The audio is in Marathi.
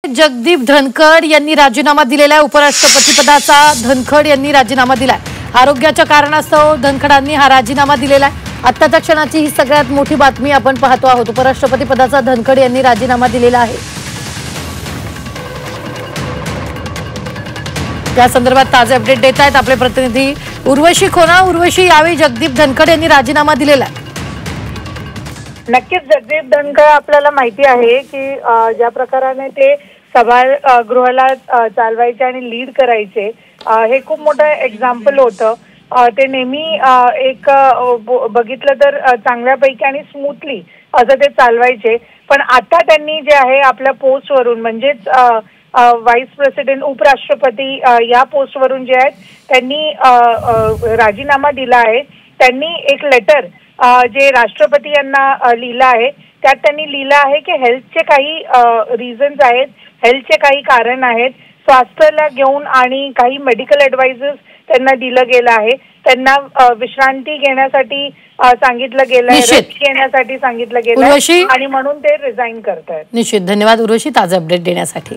जगदीप धनखड यांनी राजीनामा दिलेला आहे। उपराष्ट्रपती पदाचा धनखड यांनी राजीनामा दिलाय। आरोग्याच्या कारणास्तव धनखडांनी हा राजीनामा दिलेला आहे। आत्ताच्या क्षणाची ही सगळ्यात मोठी बातमी आपण पाहतो आहोत। उपराष्ट्रपती पदाचा धनखड यांनी राजीनामा दिलेला आहे। या संदर्भात ताजे अपडेट देत आहेत आपले प्रतिनिधी उर्वशी खोना। उर्वशी, यावेळी जगदीप धनखड यांनी राजीनामा दिलेला आहे। नक्कीच जगदीप धनखड आपल्याला माहिती आहे की ज्या प्रकाराने ते सभागृहाला चालवायचे आणि लीड करायचे हे खूप मोठं एक्झाम्पल होतं। ते नेहमी एक बघितलं तर चांगल्यापैकी आणि स्मूथली असं ते चालवायचे। पण आता त्यांनी जे आहे आपल्या पोस्टवरून म्हणजेच व्हाईस प्रेसिडेंट उपराष्ट्रपती या पोस्टवरून जे आहेत त्यांनी राजीनामा दिला आहे। त्यांनी एक लेटर जे राष्ट्रपती यांना लिहिलं आहे त्यात त्यांनी लिहिलं आहे की हेल्थचे काही रिझन्स आहेत, हेल्थचे काही कारण आहेत, स्वास्थ्याला घेऊन आणि काही मेडिकल ॲडवाइसेस त्यांना दिलं गेलं आहे। त्यांना विश्रांती घेण्यासाठी सांगितलं गेलं आहे, रेस्ट घेण्यासाठी सांगितलं गेलं आहे आणि म्हणून ते रिझाईन करतायत। निश्चित, धन्यवाद उर्वशी ताजे अपडेट देण्यासाठी।